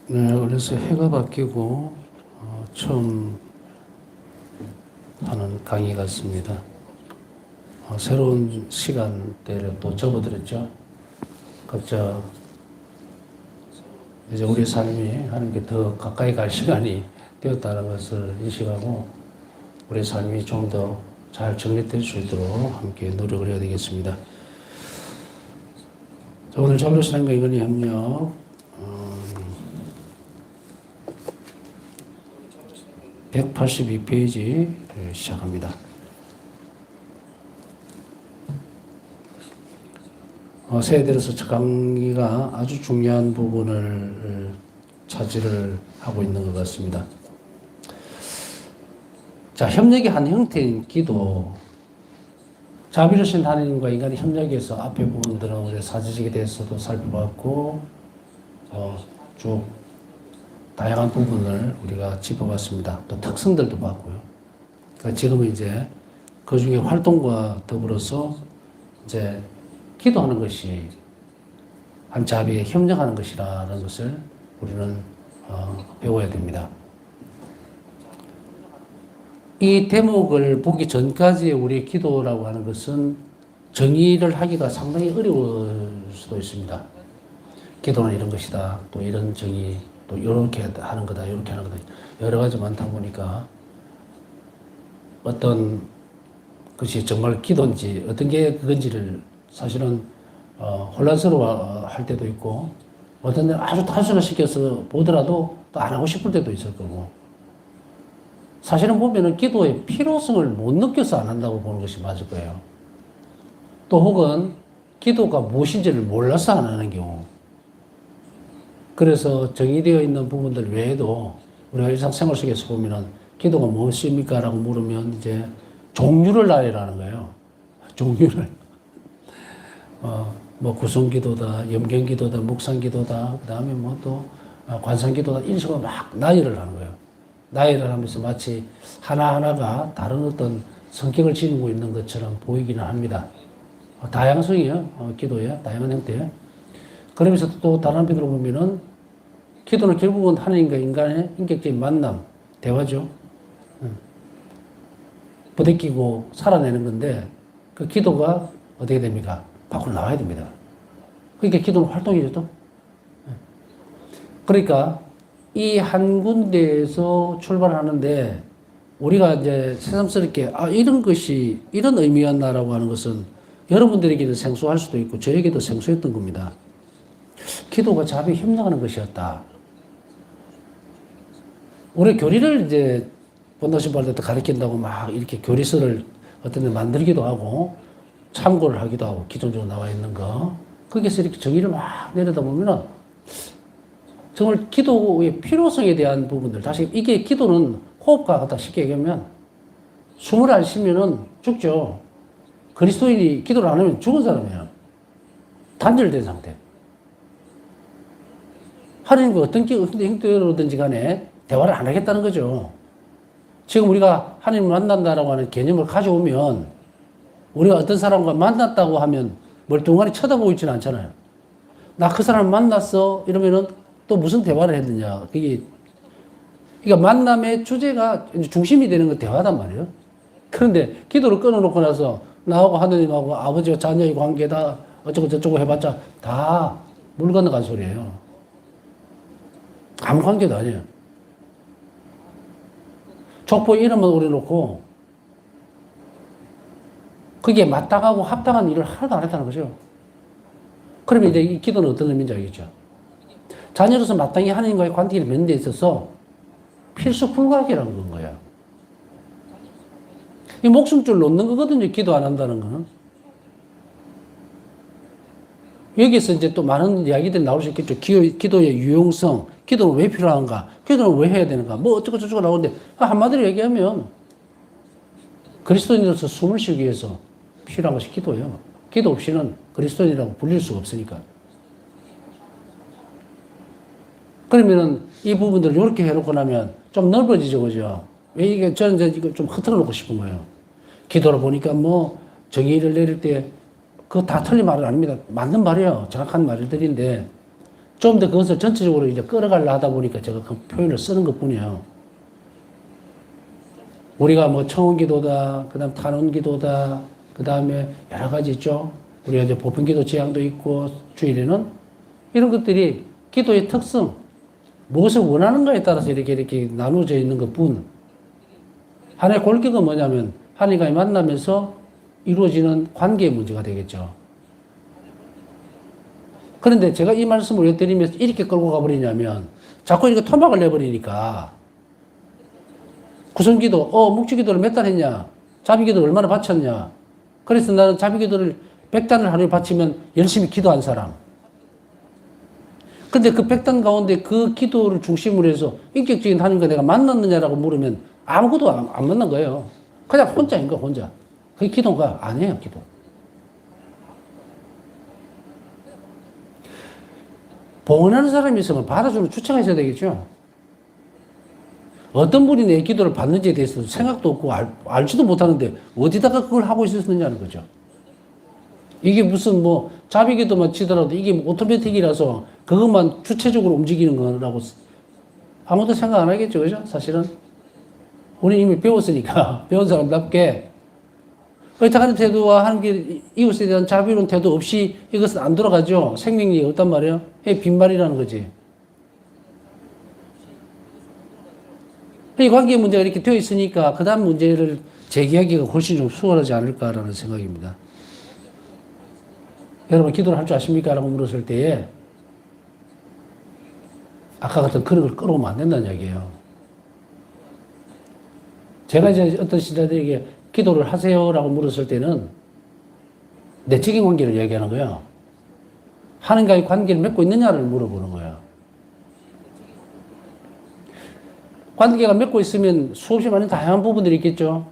네, 그래서 해가 바뀌고 처음 하는 강의 같습니다. 새로운 시간대를 또 접어들었죠. 각자 이제 우리 삶이 하는 게 더 가까이 갈 시간이 되었다는 것을 인식하고 우리 삶이 좀 더 잘 정립될 수 있도록 함께 노력을 해야 되겠습니다. 자, 오늘 자비로신앙과 인간의 협력 182페이지 시작합니다. 새해 들어서 첫 강의가 아주 중요한 부분을 차지를 하고 있는 것 같습니다. 자, 협력의 한 형태인 기도. 자비로신 하나님과 인간의 협력에서 앞에 부분들은 우리 사지직에 대해서도 살펴봤고, 쭉 다양한 부분을 우리가 짚어봤습니다. 또 특성들도 봤고요. 그러니까 지금은 이제 그 중에 활동과 더불어서 이제 기도하는 것이 한 자비에 협력하는 것이라는 것을 우리는 배워야 됩니다. 이 대목을 보기 전까지의 우리의 기도라고 하는 것은 정의를 하기가 상당히 어려울 수도 있습니다. 기도는 이런 것이다. 또 이런 정의, 또 이렇게 하는 거다. 이렇게 하는 거다. 여러 가지 많다 보니까 어떤 것이 정말 기도인지 어떤 게 그건지를 사실은 혼란스러워 할 때도 있고 어떤 데는 아주 단순화시켜서 보더라도 또 안 하고 싶을 때도 있을 거고 사실은 보면은 기도의 필요성을 못 느껴서 안 한다고 보는 것이 맞을 거예요. 또 혹은 기도가 무엇인지를 몰라서 안 하는 경우. 그래서 정의되어 있는 부분들 외에도 우리가 일상생활 속에서 보면은 기도가 무엇입니까? 라고 물으면 이제 종류를 나열하는 거예요. 종류를. 뭐 구성기도다, 염경기도다, 묵상기도다, 그 다음에 뭐 또 관상기도다, 이런 식으로 막 나열을 하는 거예요. 나열을 하면서 마치 하나하나가 다른 어떤 성격을 지니고 있는 것처럼 보이기는 합니다. 다양성이에요. 기도에 다양한 형태. 그러면서 또 다른 한편으로 보면은 기도는 결국은 하나님과 인간의 인격적인 만남, 대화죠. 부대끼고 살아내는 건데 그 기도가 어떻게 됩니까? 밖으로 나와야 됩니다. 그러니까 기도는 활동이죠, 또. 그러니까 이 한 군데에서 출발하는데 우리가 이제 새삼스럽게 이런 것이 이런 의미였나라고 하는 것은 여러분들에게는 생소할 수도 있고 저에게도 생소했던 겁니다. 기도가 자비에 협력하는 것이었다. 우리 교리를 이제 본도시 할 때도 가르친다고 막 이렇게 교리서를 어떤 데 만들기도 하고 참고를 하기도 하고 기존적으로 나와 있는 거 거기서 이렇게 정의를 막 내려다 보면은 정말 기도의 필요성에 대한 부분들 다시 이게 기도는 호흡과 같다 쉽게 얘기하면 숨을 안 쉬면은 죽죠. 그리스도인이 기도를 안 하면 죽은 사람이에요. 단절된 상태. 하나님과 어떤 형태로든지 간에 대화를 안 하겠다는 거죠. 지금 우리가 하나님을 만난다라고 하는 개념을 가져오면 우리가 어떤 사람과 만났다고 하면 멀뚱하니 쳐다보고 있지는 않잖아요. 나 그 사람 만났어 이러면은 또 무슨 대화를 했느냐. 그러니까 만남의 주제가 중심이 되는 건 대화단 말이에요. 그런데 기도를 끊어놓고 나서 나하고 하느님하고 아버지와 자녀의 관계다 어쩌고 저쩌고 해봤자 다 물 건너간 소리예요. 아무 관계도 아니에요. 족보 이름만 우려놓고 그게 마땅하고 합당한 일을 하나도 안 했다는 거죠. 그러면 이제 이 기도는 어떤 의미인지 알겠죠. 자녀로서 마땅히 하나님과의 관계를 맺는 데 있어서 필수 불가결한 건 거예요. 이 목숨줄 놓는 거거든요. 기도 안 한다는 거는. 여기서 이제 또 많은 이야기들이 나올 수 있겠죠. 기도의 유용성, 기도는 왜 필요한가, 기도는 왜 해야 되는가, 뭐 어쩌고 저쩌고 나오는데 한마디로 얘기하면 그리스도인으로서 숨을 쉬기 위해서 필요한 것이 기도예요. 기도 없이는 그리스도인이라고 불릴 수가 없으니까. 그러면은 이 부분들을 이렇게 해놓고 나면 좀 넓어지죠, 그죠? 왜 이게 저는 이제 이거 좀 흐트러 놓고 싶은 거예요. 기도를 보니까 뭐 정의를 내릴 때 그거 다 틀린 말은 아닙니다. 맞는 말이에요. 정확한 말들인데 좀 더 그것을 전체적으로 이제 끌어가려 하다 보니까 제가 그 표현을 쓰는 것 뿐이에요. 우리가 뭐 청원기도다, 그 다음 탄원기도다, 그 다음에 여러 가지 있죠. 우리가 이제 보편기도 지향도 있고, 주일에는 이런 것들이 기도의 특성, 무엇을 원하는가에 따라서 이렇게 나누어져 있는 것 뿐. 하나의 골격은 뭐냐면, 하나님과 만나면서 이루어지는 관계의 문제가 되겠죠. 그런데 제가 이 말씀을 왜 드리면서 이렇게 끌고 가버리냐면, 자꾸 이렇게 토막을 내버리니까, 구성기도, 묵주기도를 몇 단 했냐? 자비기도 얼마나 바쳤냐? 그래서 나는 자비기도를 100단을 하루에 바치면 열심히 기도한 사람. 근데 그 100단 가운데 그 기도를 중심으로 해서 인격적인 하나님과 내가 만났느냐라고 물으면 아무것도 안 만난 거예요. 그냥 혼자인 거, 혼자. 그게 기도가 아니에요, 기도. 봉헌하는 사람이 있으면 받아주는 주체가 있어야 되겠죠. 어떤 분이 내 기도를 받는지에 대해서 생각도 없고 알지도 못하는데 어디다가 그걸 하고 있었느냐는 거죠. 이게 무슨 뭐 자비기도만 치더라도 이게 뭐 오토매틱이라서 그것만 주체적으로 움직이는 거라고 아무도 생각 안 하겠죠. 그죠? 사실은. 우리 이미 배웠으니까 배운 사람답게 의탁하는 태도와 하나님께 이웃에 대한 자비로운 태도 없이 이것은 안 돌아가죠. 생명력이 없단 말이에요. 이게 빈말이라는 거지. 이 관계 문제가 이렇게 되어 있으니까 그 다음 문제를 제기하기가 훨씬 좀 수월하지 않을까라는 생각입니다. 여러분 기도를 할 줄 아십니까? 라고 물었을 때에 아까 같은 그런 걸 끌어오면 안 된다는 이야기예요. 제가 이제 어떤 신자들에게 기도를 하세요라고 물었을 때는 내적인 관계를 얘기하는 거예요. 하나님과의 관계를 맺고 있느냐를 물어보는 거예요. 관계가 맺고 있으면 수없이 많은 다양한 부분들이 있겠죠.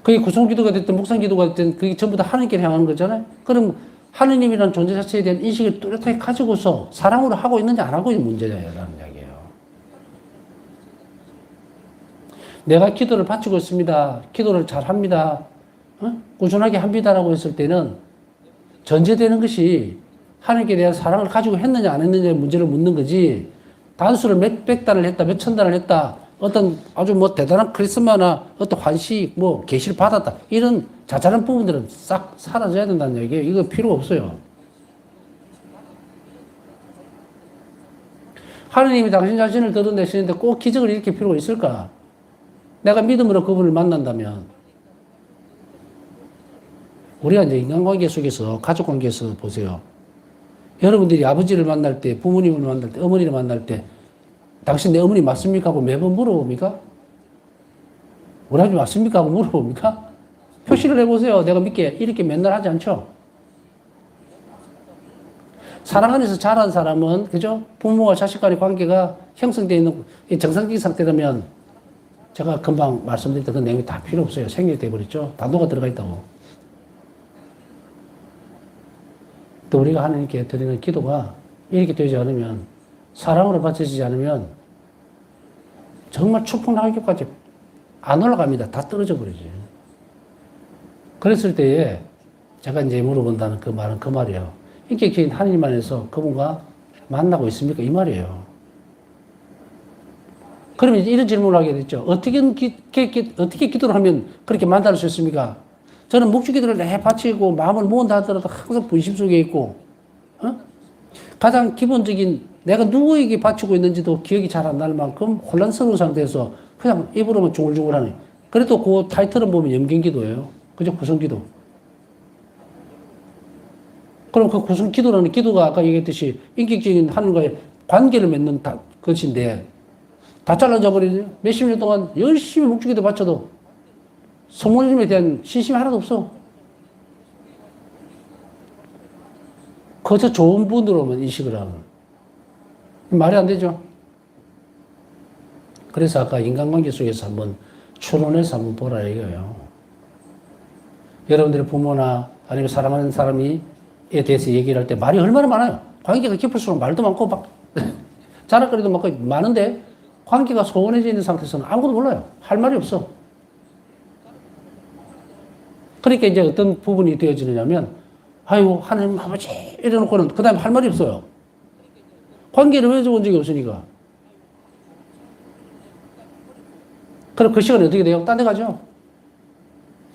그게 구성기도가 됐든 묵상기도가 됐든 그게 전부 다 하나님께 향하는 거잖아요. 그럼 하느님이라는 존재 자체에 대한 인식을 뚜렷하게 가지고서 사랑으로 하고 있는지 안 하고 있는 문제라는 이야기예요. 내가 기도를 바치고 있습니다. 기도를 잘 합니다. 꾸준하게 합니다라고 했을 때는 전제되는 것이 하나님께 대한 사랑을 가지고 했느냐 안 했느냐의 문제를 묻는 거지 단수를 몇백 단을 했다, 몇천 단을 했다, 어떤 아주 뭐 대단한 크리스마나 어떤 환시, 뭐 계시를 받았다. 이런 자잘한 부분들은 싹 사라져야 된다는 얘기예요. 이거 필요 없어요. 하느님이 당신 자신을 드러내시는데 꼭 기적을 일으킬 필요가 있을까? 내가 믿음으로 그분을 만난다면 우리가 이제 인간관계 속에서 가족관계에서 보세요. 여러분들이 아버지를 만날 때, 부모님을 만날 때, 어머니를 만날 때 당신 내 어머니 맞습니까? 하고 매번 물어봅니까? 우리 아버지 맞습니까? 하고 물어봅니까? 표시를 해보세요. 내가 믿게 이렇게 맨날 하지 않죠? 사랑 안에서 자란 사람은 그죠? 부모와 자식 간의 관계가 형성되어 있는 정상적인 상태라면 제가 금방 말씀드렸던 그 내용이 다 필요 없어요. 생략돼 버렸죠. 다 녹아 들어가 있다고. 또 우리가 하나님께 드리는 기도가 이렇게 되지 않으면 사랑으로 바쳐지지 않으면 정말 추풍낙엽까지 안 올라갑니다. 다 떨어져 버리지. 그랬을 때에 제가 이제 물어본다는 그 말은 그 말이에요. 인격적인 하나님 안에서 그분과 만나고 있습니까? 이 말이에요. 그러면 이제 이런 질문을 하게 됐죠. 어떻게 기도를 하면 그렇게 만날 수 있습니까? 저는 묵주기도를 내 바치고 마음을 모은다 하더라도 항상 분심 속에 있고, 가장 기본적인 내가 누구에게 바치고 있는지도 기억이 잘 안 날 만큼 혼란스러운 상태에서 그냥 입으로만 중얼중얼 하네. 그래도 그 타이틀은 보면 염경기도예요. 그죠? 구성기도. 그럼 그 구성기도라는 기도가 아까 얘기했듯이 인격적인 하나님과의 관계를 맺는 것인데 다 잘라져 버리네요. 몇십 년 동안 열심히 묵주기도 바쳐도 성모님에 대한 신심이 하나도 없어. 그저 좋은 분으로만 인식을 하는. 말이 안 되죠. 그래서 아까 인간관계 속에서 한번 추론해서 한번 보라 이거예요. 여러분들의 부모나 아니면 사랑하는 사람에 대해서 얘기를 할 때 말이 얼마나 많아요. 관계가 깊을수록 말도 많고 막 자랑거리도 많고 많은데 관계가 소원해져 있는 상태에서는 아무것도 몰라요. 할 말이 없어. 그러니까 이제 어떤 부분이 되어지느냐면, 아이고, 하나님 아버지, 이래놓고는 그 다음에 할 말이 없어요. 관계를 맺어본 적이 없으니까. 그럼 그 시간에 어떻게 돼요? 딴 데 가죠.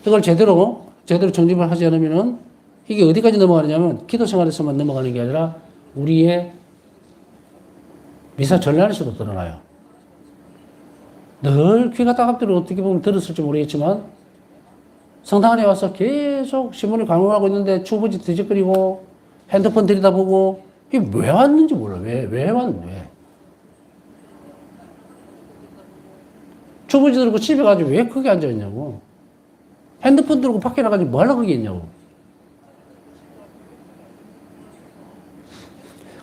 이걸 제대로 정립을 하지 않으면은 이게 어디까지 넘어가느냐면 기도 생활에서만 넘어가는 게 아니라 우리의 미사 전략에서도 드러나요. 늘 귀가 따갑도록 어떻게 보면 들었을지 모르겠지만 성당 안에 와서 계속 신문을 강론하고 있는데 주부지 뒤적거리고 핸드폰 들여다보고 이게 왜 왔는지 몰라. 왜 왔는데. 주부지 들고 집에 가지고 왜 거기 앉아있냐고. 핸드폰 들고 밖에 나가지고 뭐 하려고 거기 있냐고.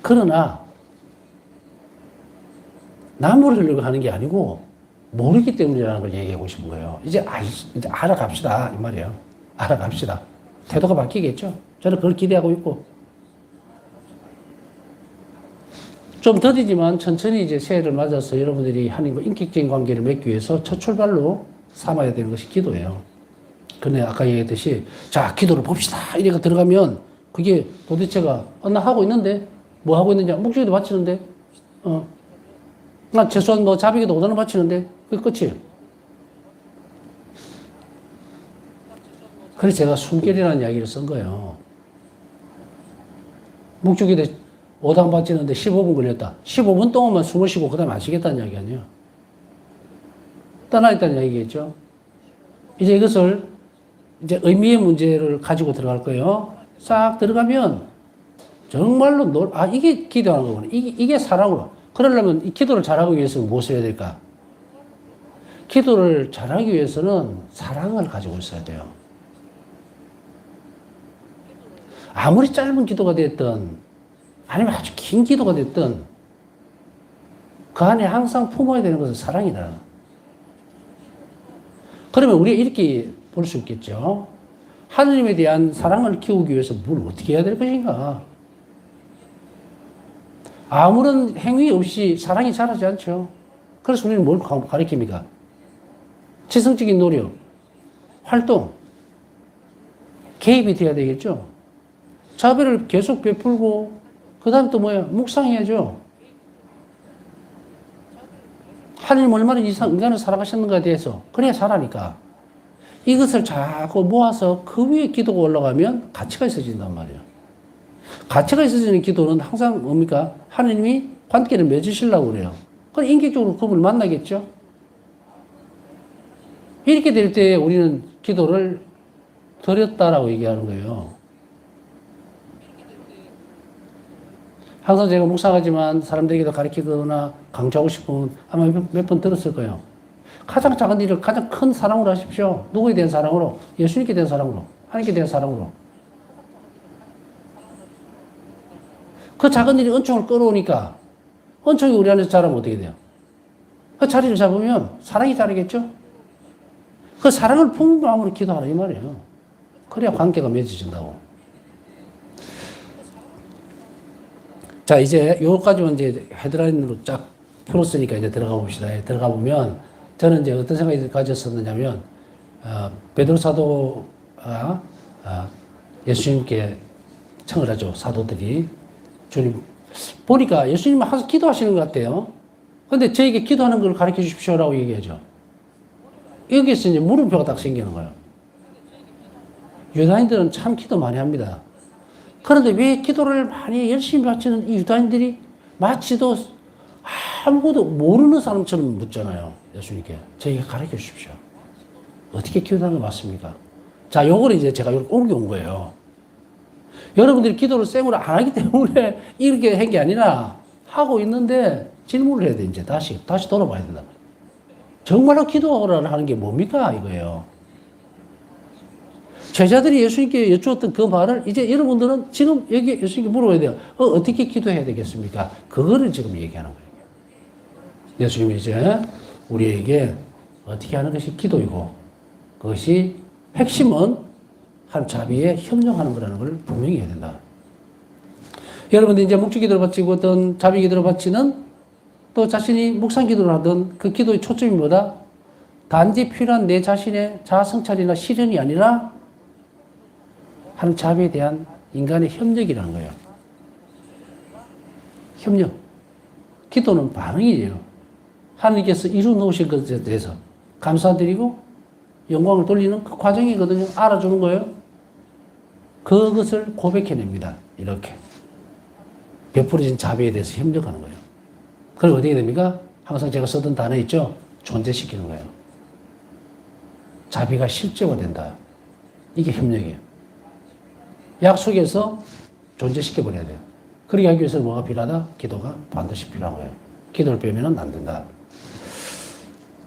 그러나 나무를 흘리고 하는 게 아니고 모르기 때문이라는 걸 얘기하고 싶은 거예요. 이제 알아갑시다 이 말이에요. 알아갑시다. 태도가 바뀌겠죠. 저는 그걸 기대하고 있고 좀 더디지만 천천히 이제 새해를 맞아서 여러분들이 하나님과 인격적인 관계를 맺기 위해서 첫 출발로 삼아야 되는 것이 기도예요. 근데 아까 얘기했듯이 자 기도를 봅시다 이래가 들어가면 그게 도대체가 나 하고 있는데 뭐 하고 있느냐 목적에도 바치는데 나 최소한 뭐 자비기도 5단을 바치는데 그게 끝이에요. 그래서 제가 숨결이라는 이야기를 쓴 거예요. 목적에도 5단 바치는데 15분 걸렸다. 15분 동안만 숨을 쉬고 그 다음에 안 쉬겠다는 이야기 아니에요. 떠나 있다는 이야기겠죠. 이제 이것을 이제 의미의 문제를 가지고 들어갈 거예요. 싹 들어가면 정말로 이게 기도하는 거구나. 이게 사랑으로. 그러려면 이 기도를 잘하기 위해서는 무엇을 해야 될까? 기도를 잘하기 위해서는 사랑을 가지고 있어야 돼요. 아무리 짧은 기도가 됐든 아니면 아주 긴 기도가 됐든 그 안에 항상 품어야 되는 것은 사랑이다. 그러면 우리가 이렇게 볼 수 있겠죠. 하느님에 대한 사랑을 키우기 위해서 뭘 어떻게 해야 될 것인가? 아무런 행위 없이 사랑이 자라지 않죠. 그래서 우리는 뭘 가르칩니까? 지성적인 노력, 활동, 개입이 돼야 되겠죠. 자비를 계속 베풀고 그 다음 또 뭐야? 묵상해야죠. 하나님 얼마나 인간을 사랑하셨는가에 대해서 그래야 잘하니까. 이것을 자꾸 모아서 그 위에 기도가 올라가면 가치가 있어진단 말이에요. 가치가 있어지는 기도는 항상 뭡니까? 하나님이 관계를 맺으시려고 그래요. 그럼 인격적으로 그분을 만나겠죠? 이렇게 될 때 우리는 기도를 드렸다라고 얘기하는 거예요. 항상 제가 묵상하지만 사람들에게도 가르치거나 강조하고 싶은 아마 몇 번 들었을 거예요. 가장 작은 일을 가장 큰 사랑으로 하십시오. 누구에 대한 사랑으로? 예수님께 대한 사랑으로. 하나님께 대한 사랑으로. 그 작은 일이 은총을 끌어오니까 은총이 우리 안에서 자라면 어떻게 돼요? 그 자리를 잡으면 사랑이 자라겠죠? 그 사랑을 품은 마음으로 기도하라 이 말이에요. 그래야 관계가 맺어진다고. 자, 이제 요까지만 이제 헤드라인으로 쫙 풀었으니까 이제 들어가 봅시다. 들어가 보면 저는 이제 어떤 생각이 가졌었느냐면, 베드로 사도가 예수님께 청을 하죠. 사도들이. 주님, 보니까 예수님은 항상 기도하시는 것 같아요. 근데 저에게 기도하는 걸 가르쳐 주십시오라고 얘기하죠. 여기서 이제 물음표가 딱 생기는 거예요. 유다인들은 참 기도 많이 합니다. 그런데 왜 기도를 많이 열심히 바치는 이 유다인들이 마치도 아무것도 모르는 사람처럼 묻잖아요. 예수님께. 저에게 가르쳐 주십시오. 어떻게 기도하는 게 맞습니까? 자, 요거를 이제 제가 이렇게 옮겨온 거예요. 여러분들이 기도를 생으로 안 하기 때문에 이렇게 한 게 아니라 하고 있는데 질문을 해야 돼, 이제. 다시 돌아봐야 된다. 정말로 기도를 하는 게 뭡니까? 이거예요. 제자들이 예수님께 여쭈었던 그 말을 이제 여러분들은 지금 여기 예수님께 물어봐야 돼요. 어떻게 기도해야 되겠습니까? 그거를 지금 얘기하는 거예요. 예수님이 이제 우리에게 어떻게 하는 것이 기도이고 그것이 핵심은 한 자비에 협력하는 거라는 걸 분명히 해야 된다. 여러분들 이제 묵주 기도를 바치고 어떤 자비 기도를 바치는 또 자신이 묵상 기도를 하던 그 기도의 초점이 뭐다? 단지 필요한 내 자신의 자아성찰이나 실현이 아니라 하는 자비에 대한 인간의 협력이라는 거예요. 협력. 기도는 반응이에요. 하나님께서 이루 놓으신 것에 대해서 감사드리고 영광을 돌리는 그 과정이거든요. 알아주는 거예요. 그것을 고백해냅니다. 이렇게. 베풀어진 자비에 대해서 협력하는 거예요. 그리고 어떻게 됩니까? 항상 제가 쓰던 단어 있죠? 존재시키는 거예요. 자비가 실제화된다. 이게 협력이에요. 약속에서 존재시켜버려야 돼요. 그렇게 하기 위해서는 뭐가 필요하다? 기도가 반드시 필요한 거예요. 기도를 빼면은 안 된다.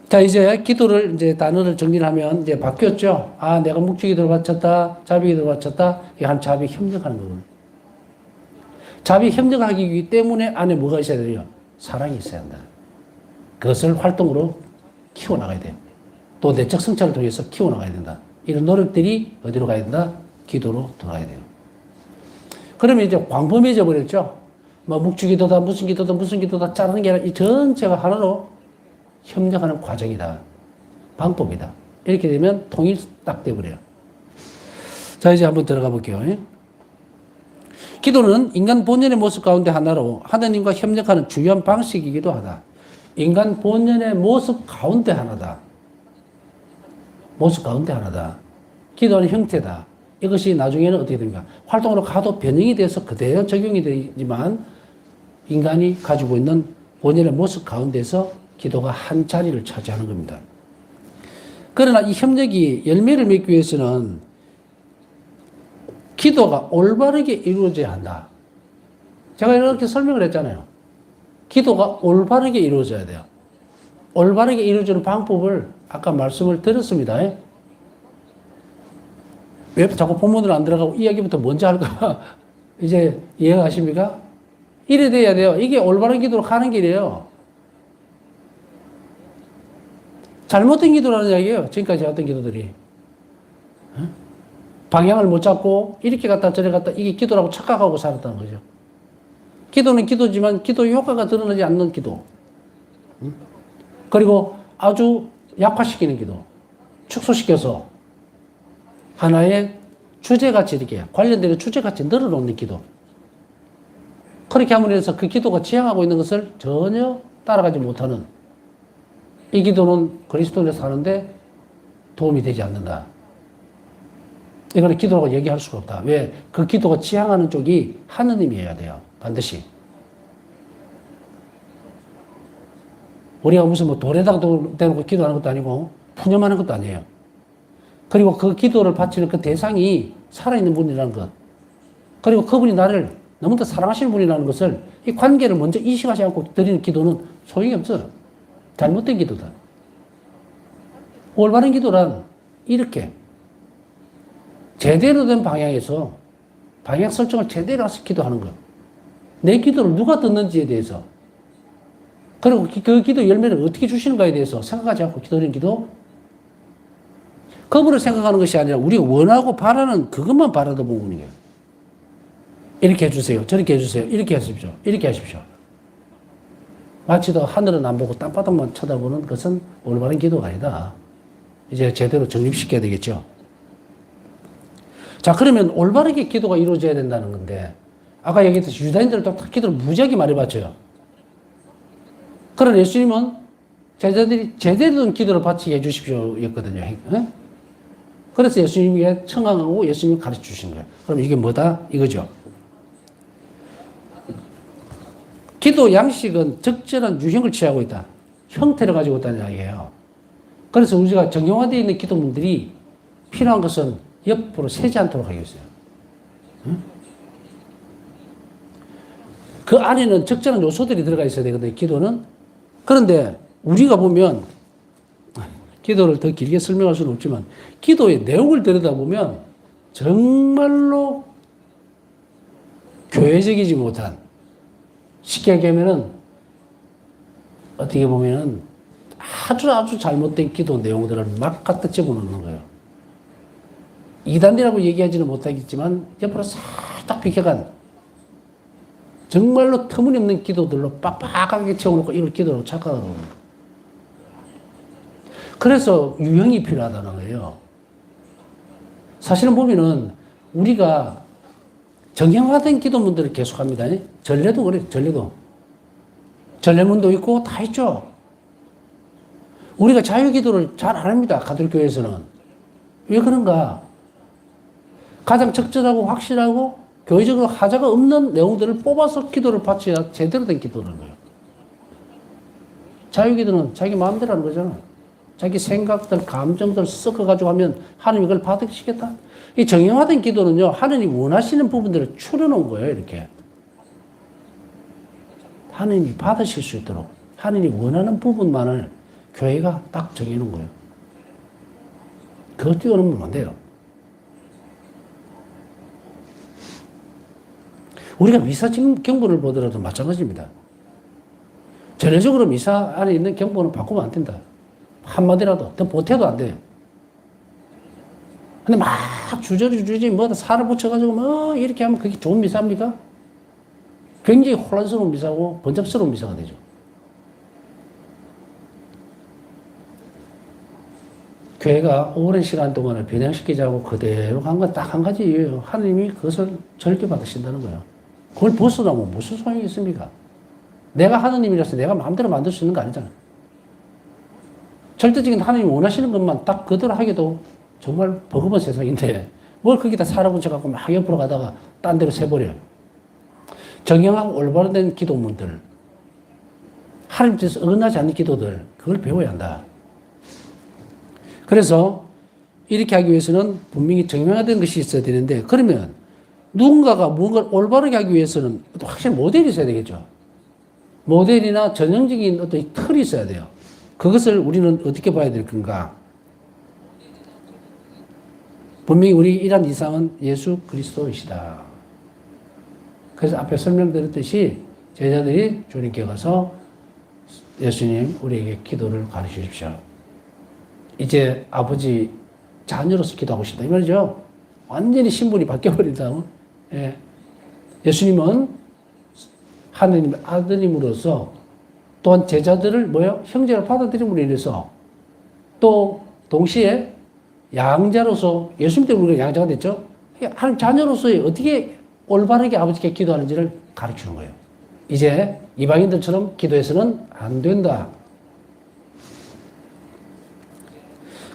자, 이제 기도를, 이제 단어를 정리를 하면 이제 바뀌었죠? 아, 내가 묵주 기도를 바쳤다. 자비 기도를 바쳤다. 이게 한 자비 협력하는 거거든요. 자비 협력하기 때문에 안에 뭐가 있어야 돼요? 사랑이 있어야 한다. 그것을 활동으로 키워나가야 돼요. 또 내적 성찰을 통해서 키워나가야 된다. 이런 노력들이 어디로 가야 된다? 기도로 들어가야 돼요. 그러면 이제 광범위해져 버렸죠? 뭐 묵주기도다, 무슨 기도다, 무슨 기도다 자르는 게 아니라 이 전체가 하나로 협력하는 과정이다. 방법이다. 이렇게 되면 통일 딱 돼버려요. 자, 이제 한번 들어가 볼게요. 기도는 인간 본연의 모습 가운데 하나로 하나님과 협력하는 중요한 방식이기도 하다. 인간 본연의 모습 가운데 하나다. 모습 가운데 하나다. 기도하는 형태다. 이것이 나중에는 어떻게 됩니까? 활동으로 가도 변형이 돼서 그대로 적용이 되지만 인간이 가지고 있는 본연의 모습 가운데서 기도가 한 자리를 차지하는 겁니다. 그러나 이 협력이 열매를 맺기 위해서는 기도가 올바르게 이루어져야 한다. 제가 이렇게 설명을 했잖아요. 기도가 올바르게 이루어져야 돼요. 올바르게 이루어지는 방법을 아까 말씀을 드렸습니다. 왜 자꾸 본문으로 안 들어가고 이야기부터 먼저 할까? 이제 이해가십니까? 이래 돼야 돼요. 이게 올바른 기도로 가는 길이에요. 잘못된 기도라는 이야기예요. 지금까지 했던 기도들이. 방향을 못 잡고 이렇게 갔다 저래 갔다 이게 기도라고 착각하고 살았다는 거죠. 기도는 기도지만 기도 효과가 드러나지 않는 기도. 그리고 아주 약화시키는 기도. 축소시켜서 하나의 주제같이 이렇게 관련되는 주제같이 늘어놓는 기도. 그렇게 함으로 해서 그 기도가 지향하고 있는 것을 전혀 따라가지 못하는 이 기도는 그리스도인에 사는데 도움이 되지 않는다. 이거는 기도라고 얘기할 수가 없다. 왜? 그 기도가 지향하는 쪽이 하느님이어야 돼요. 반드시. 우리가 무슨 뭐 돌에다가 대놓고 기도하는 것도 아니고 푸념하는 것도 아니에요. 그리고 그 기도를 바치는 그 대상이 살아있는 분이라는 것. 그리고 그분이 나를 너무도 사랑하시는 분이라는 것을 이 관계를 먼저 인식하지 않고 드리는 기도는 소용이 없어요. 잘못된 기도다. 올바른 기도란 이렇게 제대로 된 방향에서 방향 설정을 제대로 해서 기도하는 것. 내 기도를 누가 듣는지에 대해서 그리고 그 기도 열매를 어떻게 주시는가에 대해서 생각하지 않고 기도하는 기도. 그분을 생각하는 것이 아니라 우리가 원하고 바라는 그것만 바라다 보는 거예요. 이렇게 해주세요. 저렇게 해주세요. 이렇게 하십시오. 이렇게 하십시오. 마치 더 하늘은 안 보고 땅바닥만 쳐다보는 것은 올바른 기도가 아니다. 이제 제대로 정립시켜야 되겠죠. 자, 그러면 올바르게 기도가 이루어져야 된다는 건데, 아까 얘기했듯이 유다인들은 또 기도를 무지하게 많이 바쳐요. 그러나 예수님은 제자들이 제대로 된 기도를 바치게 해주십시오 였거든요. 그래서 예수님에게 청하고 예수님이 가르쳐 주신 거예요. 그럼 이게 뭐다? 이거죠. 기도 양식은 적절한 유형을 취하고 있다. 형태를 가지고 있다는 이야기예요. 그래서 우리가 정형화되어 있는 기도문들이 필요한 것은 옆으로 새지 않도록 하고 있어요. 그 안에는 적절한 요소들이 들어가 있어야 되거든요. 기도는. 그런데 우리가 보면 기도를 더 길게 설명할 수는 없지만 기도의 내용을 들여다보면 정말로 교회적이지 못한 쉽게 얘기하면은 어떻게 보면은 아주 잘못된 기도 내용들을 막 갖다 집어넣는 거예요. 이단이라고 얘기하지는 못하겠지만 옆으로 살짝 비켜간 정말로 터무니없는 기도들로 빡빡하게 채워놓고 이걸 기도라고 착각하는 거예요. 그래서 유형이 필요하다는 거예요. 사실은 보면은 우리가 정형화된 기도문들을 계속합니다. 전례도 그래요. 전례도. 전례문도 있고 다 있죠. 우리가 자유기도를 잘 안 합니다. 가톨교회에서는. 왜 그런가? 가장 적절하고 확실하고 교회적으로 하자가 없는 내용들을 뽑아서 기도를 바쳐야 제대로 된 기도라는 거예요. 자유기도는 자기 마음대로 하는 거잖아. 자기 생각들, 감정들 섞어가지고 하면 하나님이 그걸 받으시겠다. 이 정형화된 기도는요, 하나님이 원하시는 부분들을 추려놓은 거예요, 이렇게. 하나님이 받으실 수 있도록 하나님이 원하는 부분만을 교회가 딱 정해놓은 거예요. 그거 뛰어넘으면 안 돼요. 우리가 미사 경보를 보더라도 마찬가지입니다. 전례적으로 미사 안에 있는 경보는 바꾸면 안 된다. 한마디라도 더 보태도 안 돼요. 근데 막 주저리 뭐다 살을 붙여가지고 뭐 이렇게 하면 그게 좋은 미사입니까? 굉장히 혼란스러운 미사고 번잡스러운 미사가 되죠. 교회가 오랜 시간 동안을 변형시키자고 그대로 간 건 딱 한 가지예요. 하나님이 그것을 절개 받으신다는 거예요. 그걸 벗어나면 무슨 소용이 있습니까? 내가 하나님이라서 내가 마음대로 만들 수 있는 거 아니잖아. 절대적인 하나님이 원하시는 것만 딱 그대로 하기도 정말 버거운 세상인데 뭘 거기다 살아붙여갖고 막 옆으로 가다가 딴 데로 새버려요. 정형하고 올바로 된 기도문들, 하나님 뜻에서 어긋나지 않는 기도들, 그걸 배워야 한다. 그래서 이렇게 하기 위해서는 분명히 정형화된 것이 있어야 되는데, 그러면 누군가가 무언가를 올바르게 하기 위해서는 확실히 모델이 있어야 되겠죠. 모델이나 전형적인 어떤 틀이 있어야 돼요. 그것을 우리는 어떻게 봐야 될 건가? 분명히 우리 일한 이상은 예수 그리스도이시다. 그래서 앞에 설명드렸듯이 제자들이 주님께 가서 예수님, 우리에게 기도를 가르쳐 주십시오. 이제 아버지 자녀로서 기도하고 싶다. 이 말이죠. 완전히 신분이 바뀌어버린 다음, 예. 예수님은 하느님 아드님으로서 또한 제자들을 형제로 받아들임으로 인해서 또 동시에 양자로서 예수님 때문에 우리가 양자가 됐죠. 하나님 자녀로서의 어떻게 올바르게 아버지께 기도하는지를 가르치는 거예요. 이제 이방인들처럼 기도해서는 안 된다.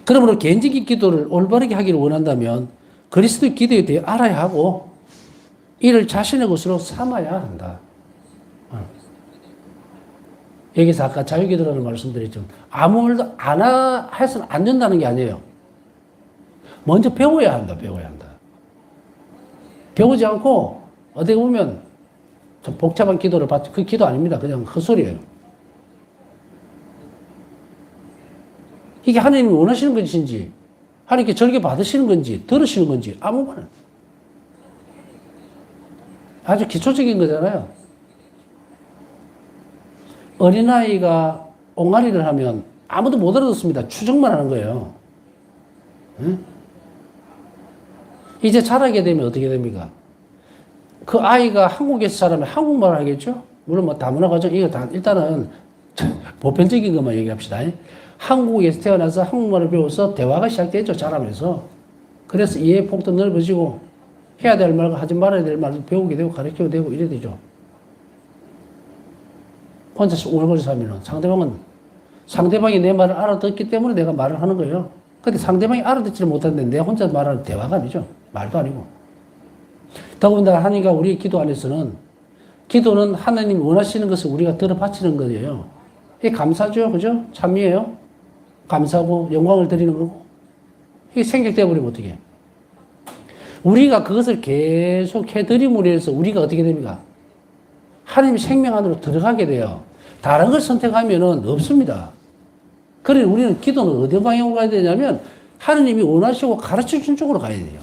그러므로 개인적인 기도를 올바르게 하기를 원한다면 그리스도의 기도에 대해 알아야 하고 이를 자신의 것으로 삼아야 한다. 여기서 아까 자유기도라는 말씀드렸죠. 아무 말도 해서는 안 된다는 게 아니에요. 먼저 배워야 한다. 배워야 한다. 배우지 않고 어떻게 보면 좀 복잡한 기도를 받죠. 그 기도 아닙니다. 그냥 헛소리예요. 이게 하나님이 원하시는 것인지 하나님께 절개 받으시는 건지 들으시는 건지 아무 말은 아주 기초적인 거잖아요. 어린아이가 옹알이를 하면 아무도 못 알아듣습니다. 추정만 하는 거예요. 응? 이제 자라게 되면 어떻게 됩니까? 그 아이가 한국에서 자라면 한국말을 하겠죠? 물론 뭐 다문화 과정, 이거 다, 일단은 보편적인 것만 얘기합시다. 한국에서 태어나서 한국말을 배워서 대화가 시작되죠, 자라면서. 그래서 이해의 폭도 넓어지고, 해야 될 말과 하지 말아야 될 말도 배우게 되고, 가르치게 되고, 이래 되죠. 혼자서 웅얼거려 살면 상대방이 내 말을 알아듣기 때문에 내가 말을 하는 거예요. 근데 상대방이 알아듣지를 못하는데 내 혼자 말하는 대화가 아니죠. 말도 아니고. 더군다나 하나님과 우리의 기도 안에서는 기도는 하나님이 원하시는 것을 우리가 들어 바치는 거예요. 이게 감사죠. 그죠? 참이에요. 감사하고 영광을 드리는 거고. 이게 생략되어 버리면 어떻게 해요? 우리가 그것을 계속 해드림으로 해서 우리가 어떻게 됩니까? 하나님의 생명 안으로 들어가게 돼요. 다른 걸 선택하면은 없습니다. 그래 우리는 기도는 어디 방향으로 가야 되냐면 하나님이 원하시고 가르쳐 준 쪽으로 가야 돼요.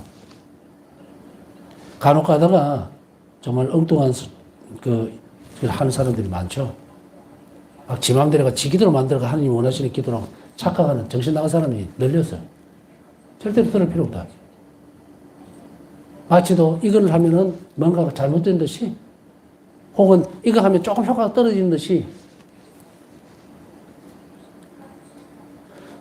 간혹 가다가 정말 엉뚱한 하는 사람들이 많죠. 막 지 마음대로가 지 기도로 만들어가 하나님 원하시는 기도라고 착각하는 정신 나간 사람이 늘렸어요. 절대로 들을 필요 없다. 마치도 이걸 하면은 뭔가가 잘못된 듯이 혹은 이거 하면 조금 효과가 떨어지는 듯이.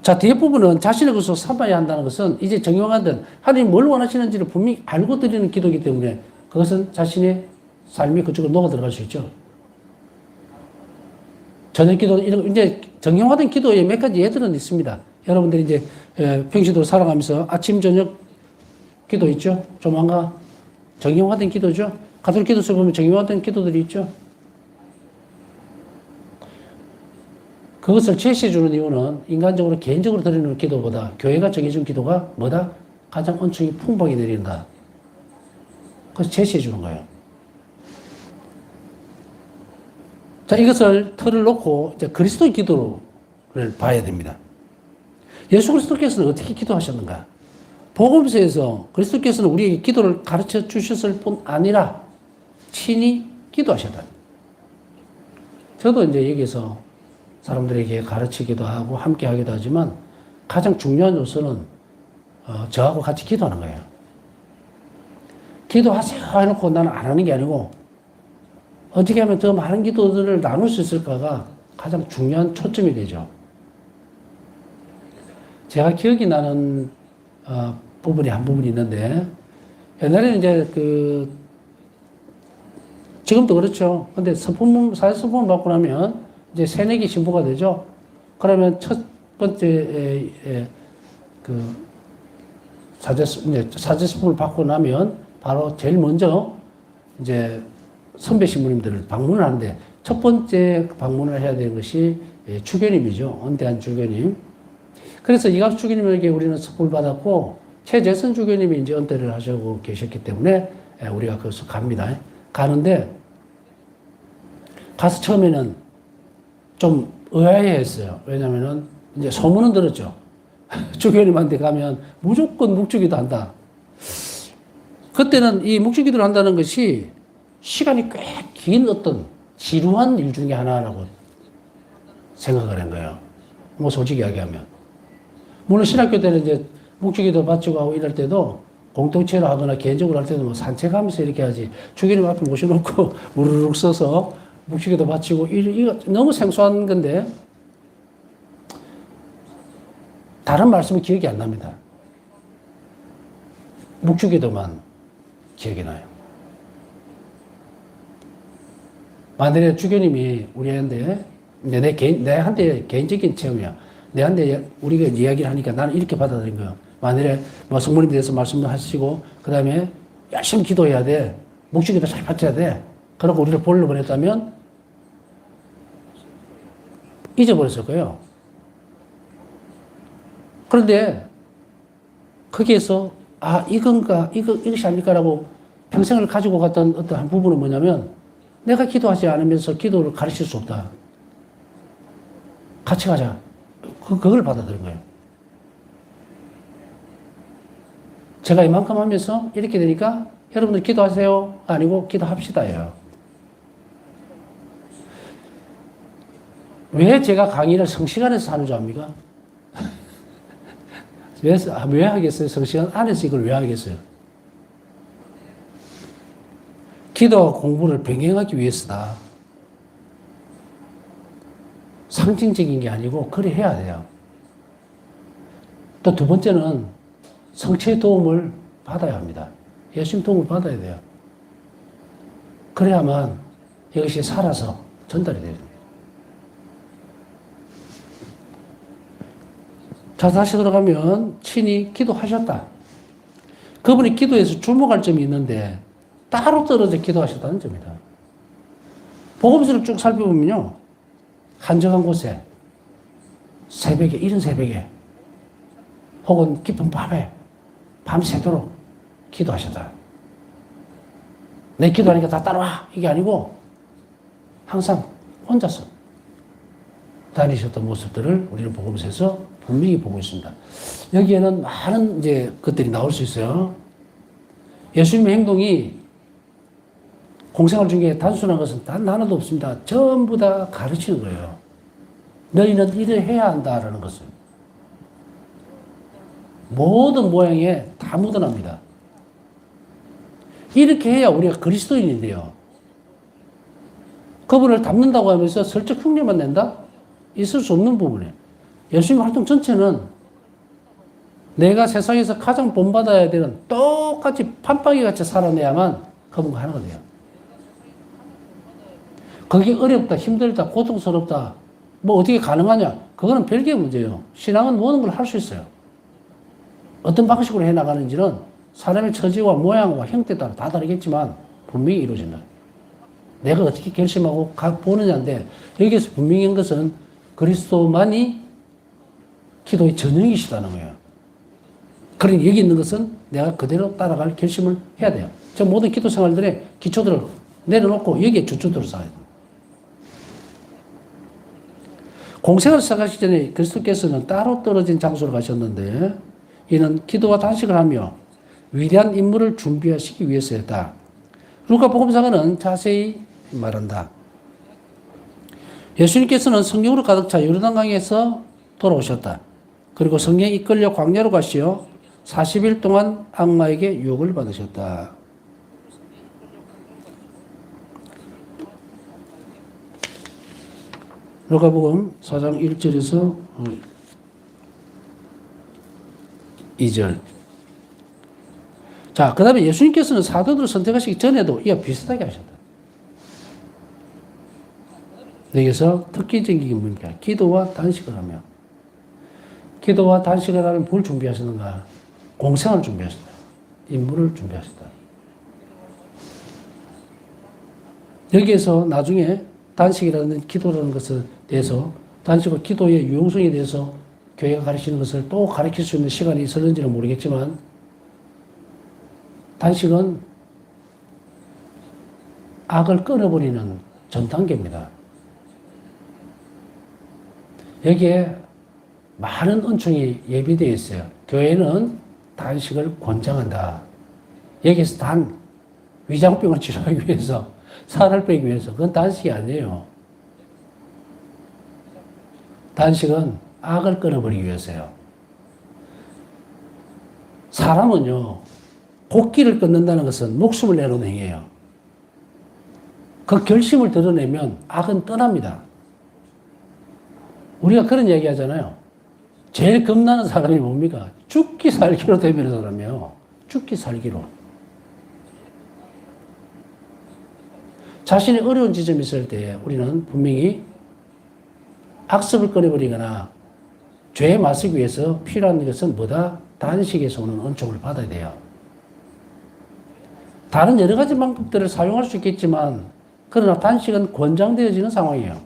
자, 뒤에 부분은 자신의 것으로 삼아야 한다는 것은 이제 정형화된 하나님 뭘 원하시는지를 분명히 알고 드리는 기도이기 때문에 그것은 자신의 삶이 그쪽으로 녹아 들어갈 수 있죠. 저녁 기도, 이런, 이제 정형화된 기도에 몇 가지 예들은 있습니다. 여러분들이 이제 평시도 살아가면서 아침, 저녁 기도 있죠? 조만간 정형화된 기도죠? 가톨릭 기도서 보면 정형화된 기도들이 있죠? 그것을 제시해주는 이유는 인간적으로 개인적으로 드리는 기도보다 교회가 정해준 기도가 뭐다? 가장 은총이 풍부하게 내린다. 그래서 제시해주는 거예요. 자, 이것을 틀을 놓고 이제 그리스도의 기도를 봐야 됩니다. 예수 그리스도께서는 어떻게 기도하셨는가? 복음서에서 그리스도께서는 우리에게 기도를 가르쳐 주셨을 뿐 아니라 친히 기도하셨다. 저도 이제 여기서 사람들에게 가르치기도 하고 함께 하기도 하지만 가장 중요한 요소는 저하고 같이 기도하는 거예요. 기도하세요 해놓고 나는 안 하는 게 아니고 어떻게 하면 더 많은 기도들을 나눌 수 있을까가 가장 중요한 초점이 되죠. 제가 기억이 나는 부분이 한 부분이 있는데 옛날에는 이제 지금도 그렇죠. 근데 사회서품을 받고 나면 이제 새내기 신부가 되죠. 그러면 첫 번째 사제스품을 받고 나면 바로 제일 먼저 이제 선배 신부님들을 방문을 하는데 첫 번째 방문을 해야 되는 것이 주교님이죠. 언대한 주교님. 그래서 이갑 주교님에게 우리는 스품을 받았고 최재선 주교님이 이제 은퇴를 하시고 계셨기 때문에 우리가 거기서 갑니다. 가는데 가서 처음에는 좀 의아해 했어요. 왜냐면은 이제 소문은 들었죠. 주교님한테 가면 무조건 묵주기도 한다. 그때는 이 묵주기도를 한다는 것이 시간이 꽤 긴 어떤 지루한 일 중에 하나라고 생각을 한 거예요. 뭐 솔직히 이야기하면. 물론 신학교 때는 이제 묵주기도 바치고 하고 이럴 때도 공동체로 하거나 개인적으로 할 때도 뭐 산책하면서 이렇게 하지. 주교님 앞에 모셔놓고 우르륵 서서 묵주기도 바치고 이거 너무 생소한 건데 다른 말씀은 기억이 안 납니다. 묵주기도만 기억이 나요. 만약에 주교님이 우리한테 내한테 개인적인 체험이야. 내한테 우리가 이야기를 하니까 나는 이렇게 받아들인 거예요. 만일에 뭐 성모님에 대해서 말씀을 하시고 그 다음에 열심히 기도해야 돼. 묵주기도 잘 바쳐야 돼. 그러고 우리를 보러 보냈다면 잊어버렸을 거예요. 그런데 거기에서 이것이 아닐까라고 평생을 가지고 갔던 어떤 한 부분은 뭐냐면 내가 기도하지 않으면서 기도를 가르칠 수 없다. 같이 가자. 그걸 받아들인 거예요. 제가 이만큼 하면서 이렇게 되니까 여러분들 기도하세요. 아니고 기도합시다예요. 왜 제가 강의를 성시간에서 하는 줄 압니까? 왜 하겠어요? 성시간 안에서 이걸 왜 하겠어요? 기도와 공부를 병행하기 위해서다. 상징적인 게 아니고 그래 해야 돼요. 또 두 번째는 성체의 도움을 받아야 합니다. 예수님 도움을 받아야 돼요. 그래야만 이것이 살아서 전달이 돼요. 자, 다시 들어가면 친히 기도하셨다. 그분이 기도에서 주목할 점이 있는데 따로 떨어져 기도하셨다는 점이다. 복음서를 쭉 살펴보면요. 한적한 곳에 새벽에, 이른 새벽에 혹은 깊은 밤에 밤새도록 기도하셨다. 내 기도하니까 다 따라와. 이게 아니고 항상 혼자서 다니셨던 모습들을 우리는 복음서에서 분명히 보고 있습니다. 여기에는 많은 이제 것들이 나올 수 있어요. 예수님의 행동이 공생활 중에 단순한 것은 단 하나도 없습니다. 전부 다 가르치는 거예요. 너희는 이를 해야 한다라는 것을. 모든 모양에 다 묻어납니다. 이렇게 해야 우리가 그리스도인이 돼요. 그분을 닮는다고 하면서 슬쩍 흉내만 낸다? 있을 수 없는 부분이에요. 예수님 활동 전체는 내가 세상에서 가장 본받아야 되는 똑같이 판박이 같이 살아내야만 그분과 하나가 돼요. 그게 어렵다, 힘들다, 고통스럽다, 뭐 어떻게 가능하냐? 그거는 별개의 문제예요. 신앙은 모든 걸 할 수 있어요. 어떤 방식으로 해나가는지는 사람의 처지와 모양과 형태에 따라 다 다르겠지만 분명히 이루어진다. 내가 어떻게 결심하고 보느냐인데 여기에서 분명히 한 것은 그리스도만이 기도의 전형이시다는 거예요. 그러니 여기 있는 것은 내가 그대로 따라갈 결심을 해야 돼요. 저 모든 기도 생활들의 기초들을 내려놓고 여기에 주초들을 쌓아야 돼요. 공생을 시작하시기 전에 그리스도께서는 따로 떨어진 장소로 가셨는데 이는 기도와 단식을 하며 위대한 임무를 준비하시기 위해서였다. 루카복음사가는 자세히 말한다. 예수님께서는 성령으로 가득 차 요르단강에서 돌아오셨다. 그리고 성령에 이끌려 광야로 가시어 40일 동안 악마에게 유혹을 받으셨다. 루카복음 4장 1절에서 2절. 자, 그 다음에 예수님께서는 사도들을 선택하시기 전에도 이와 비슷하게 하셨다. 여기서 특기적인 게 뭡니까? 기도와 단식을 하며. 기도와 단식을 하면 뭘 준비하시는가? 공생을 준비하셨다. 임무를 준비하셨다. 여기에서 나중에 단식이라는 기도라는 것에 대해서 단식과 기도의 유용성에 대해서 교회가 가르치는 것을 또 가르칠 수 있는 시간이 있었는지는 모르겠지만 단식은 악을 끊어버리는 전 단계입니다. 여기에 많은 은총이 예비되어 있어요. 교회는 단식을 권장한다. 여기서 단 위장병을 치료하기 위해서 살을 빼기 위해서 그건 단식이 아니에요. 단식은 악을 끊어버리기 위해서요. 사람은요, 곡기를 끊는다는 것은 목숨을 내놓는 행위예요. 그 결심을 드러내면 악은 떠납니다. 우리가 그런 얘기 하잖아요. 제일 겁나는 사람이 뭡니까? 죽기 살기로 되는 사람이에요. 죽기 살기로. 자신이 어려운 지점이 있을 때 우리는 분명히 악습을 끊어버리거나 죄에 맞서기 위해서 필요한 것은 뭐다? 단식에서 오는 은총을 받아야 돼요. 다른 여러 가지 방법들을 사용할 수 있겠지만 그러나 단식은 권장되어지는 상황이에요.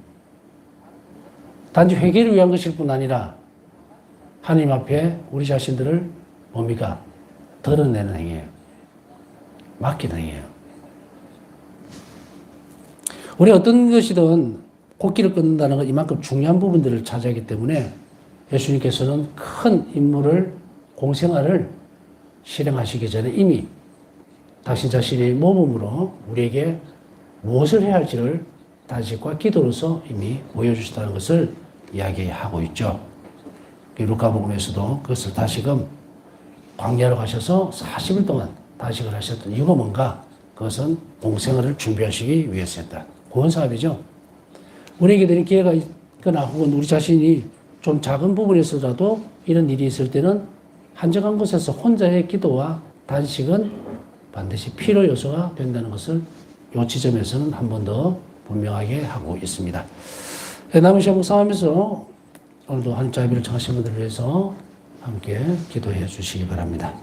단지 회개를 위한 것일 뿐 아니라 하나님 앞에 우리 자신들을 뭡니까? 드러내는 행위예요. 맡기는 행위예요. 우리 어떤 것이든 곡기를 끊는다는 건 이만큼 중요한 부분들을 차지하기 때문에 예수님께서는 큰 임무를, 공생활을 실행하시기 전에 이미 당신 자신의 모범으로 우리에게 무엇을 해야 할지를 단식과 기도로서 이미 보여주셨다는 것을 이야기하고 있죠. 루카복음에서도 그것을 다시금 광야로 가셔서 40일 동안 단식을 하셨던 이유가 뭔가? 그것은 공생활을 준비하시기 위해서였다. 구원사업이죠. 우리에게 되는 기회가 있거나 혹은 우리 자신이 좀 작은 부분에서라도 이런 일이 있을 때는 한적한 곳에서 혼자의 기도와 단식은 반드시 필요 요소가 된다는 것을 이 지점에서는 한 번 더 분명하게 하고 있습니다. 남은 시간 묵상하면서 오늘도 하나님 자비를 청하신 분들을 위해서 함께 기도해 주시기 바랍니다.